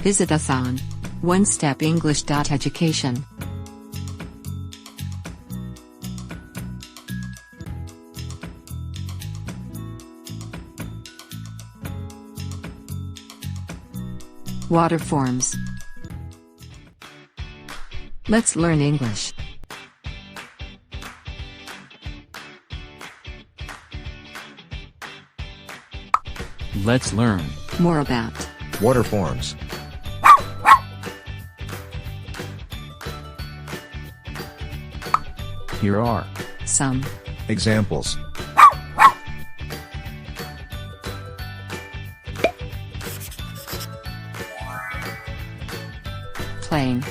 Visit us on onestepenglish.education. Water forms. Let's learn English. Let's learn more about water forms. Here are some examples. Plain,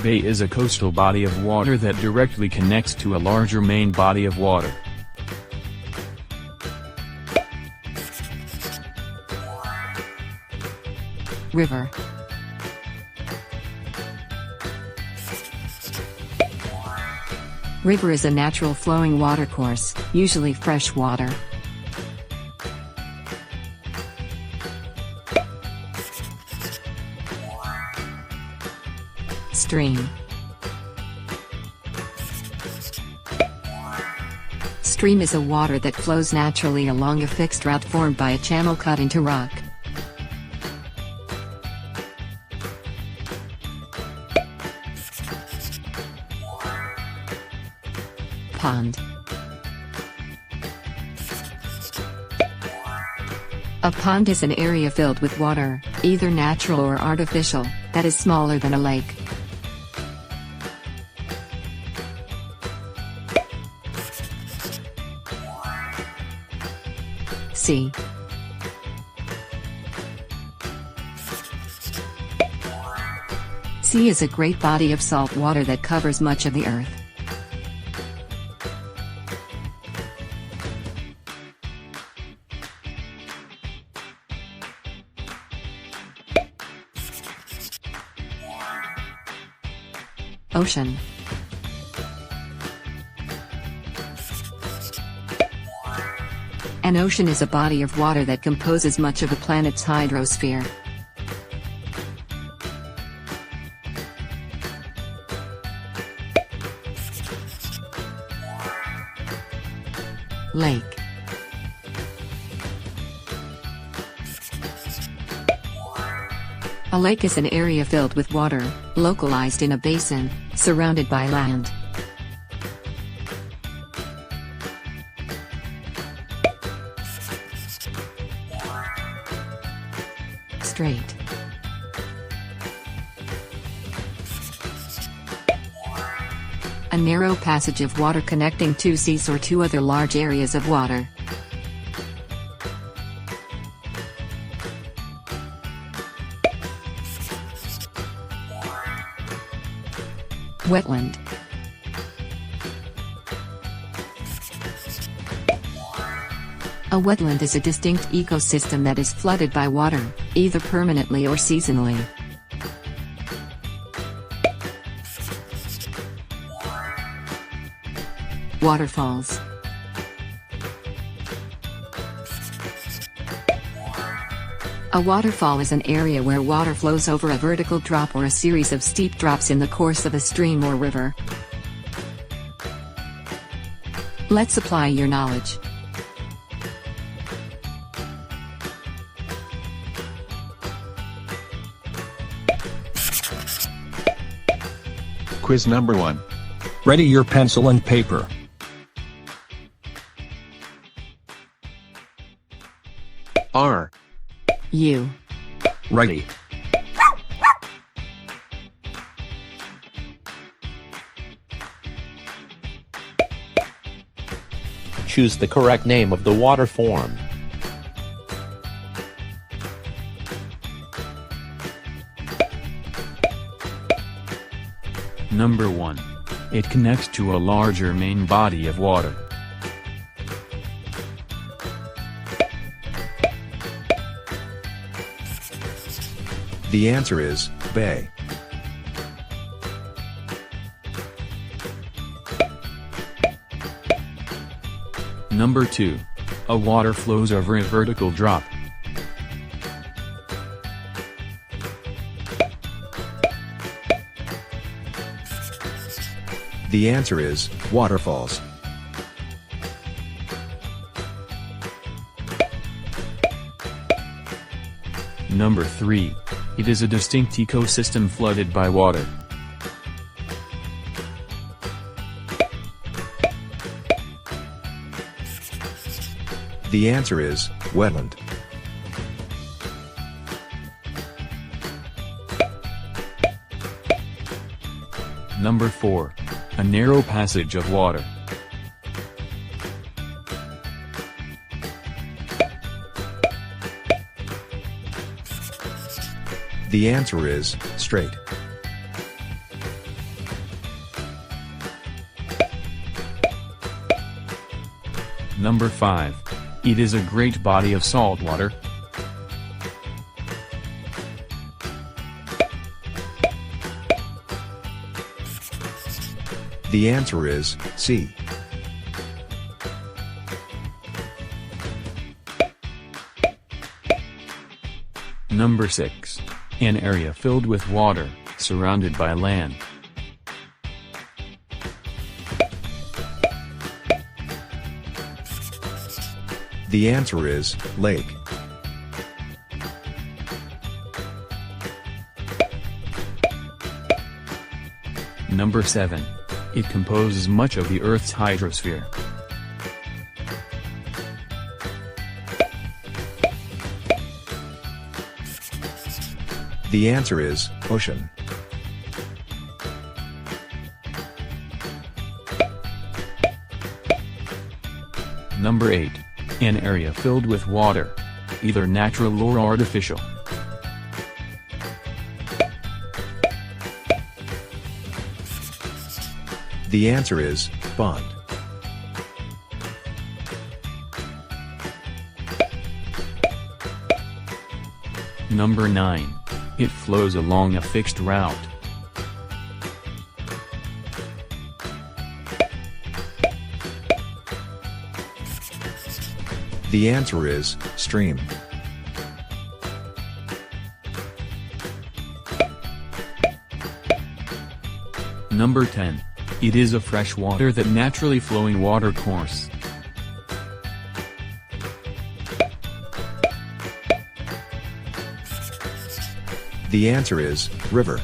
bay is a coastal body of water that directly connects to a larger main body of water. river, river is a natural flowing watercourse, usually fresh water. Stream. Stream is a water that flows naturally along a fixed route formed by a channel cut into rock. Pond. A pond is an area filled with water, either natural or artificial, that is smaller than a lake. Sea. Sea is a great body of salt water that covers much of the earth. Ocean. An ocean is a body of water that composes much of a planet's hydrosphere. Lake. A lake is an area filled with water, localized in a basin, surrounded by land. Strait. A narrow passage of water connecting two seas or two other large areas of water. Wetland. A wetland is a distinct ecosystem that is flooded by water, either permanently or seasonally. Waterfalls. A waterfall is an area where water flows over a vertical drop or a series of steep drops in the course of a stream or river. Let's apply your knowledge. Quiz number 1. Ready your pencil and paper. R. U. Ready. Choose the correct name of the water form. Number 1. It connects to a larger main body of water. The answer is bay. Number 2. A water flows over a vertical drop. The answer is waterfalls. Number 3. It is a distinct ecosystem flooded by water. The answer is wetland. Number 4. A narrow passage of water. The answer is strait. Number 5. It is a great body of salt water. The answer is sea. Number 6. An area filled with water, surrounded by land. The answer is lake. Number 7. It composes much of the Earth's hydrosphere. The answer is ocean. Number 8. An area filled with water, either natural or artificial. The answer is pond. Number 9. It flows along a fixed route. The answer is stream. Number 10. It is a freshwater that naturally flowing watercourse. The answer is river.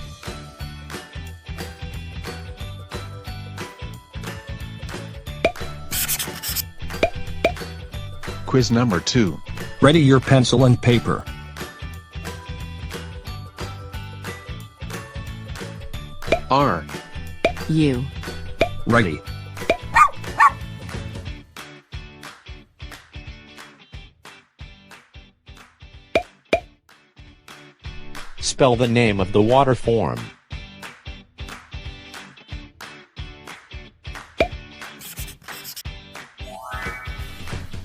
Quiz number 2. Ready your pencil and paper. R. U. Ready. Spell the name of the water form.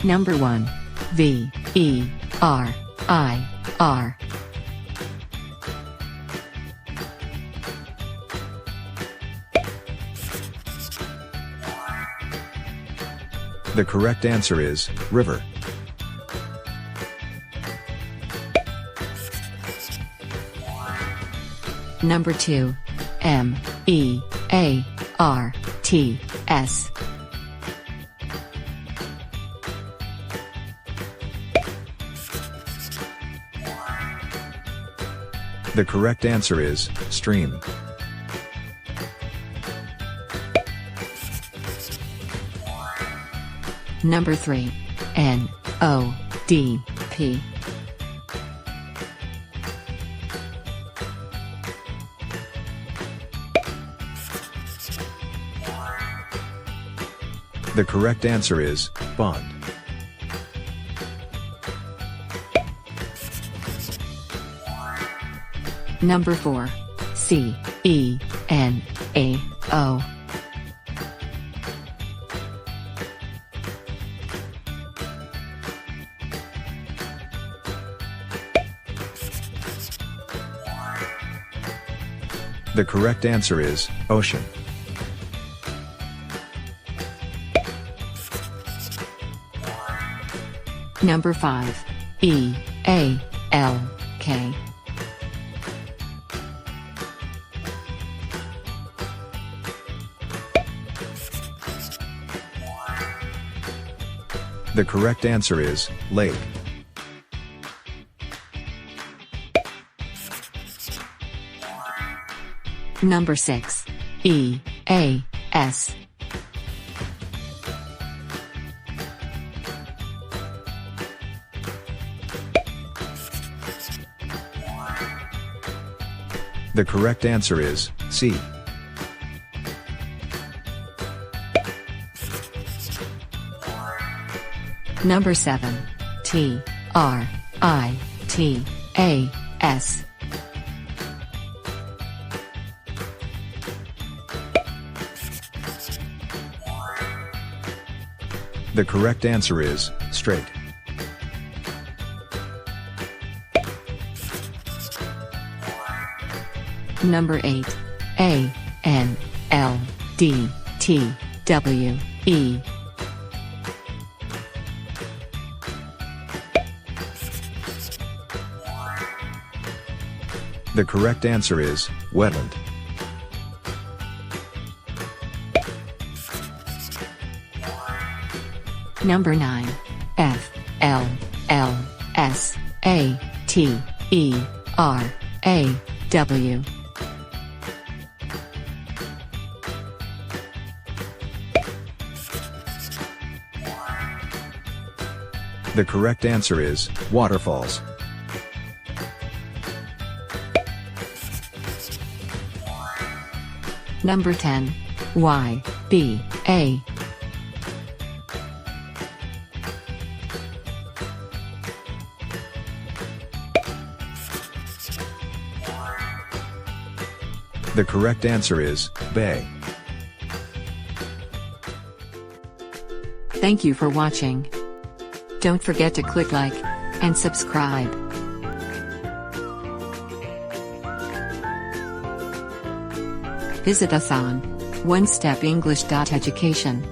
Number 1. V-E-R-I-R. The correct answer is river. Number 2. M-E-A-R-T-S. The correct answer is stream. Number 3. N-O-D-P. The correct answer is pond. Number 4. C-E-N-A-O. The correct answer is ocean. Number 5. E-A-L-K. The correct answer is lake. Number 6. E-A-S. The correct answer is C. Number 7. T-R-I-T-A-S. The correct answer is straight. Number 8. A-N-L-D-T-W-E. The correct answer is wetland. Number 9. F-L-L-S-A-T-E-R-A-W. The correct answer is waterfalls. Number 10. Y-B-A. The correct answer is bay. Thank you for watching. Don't forget to click like and subscribe. Visit us on onestepenglish.education.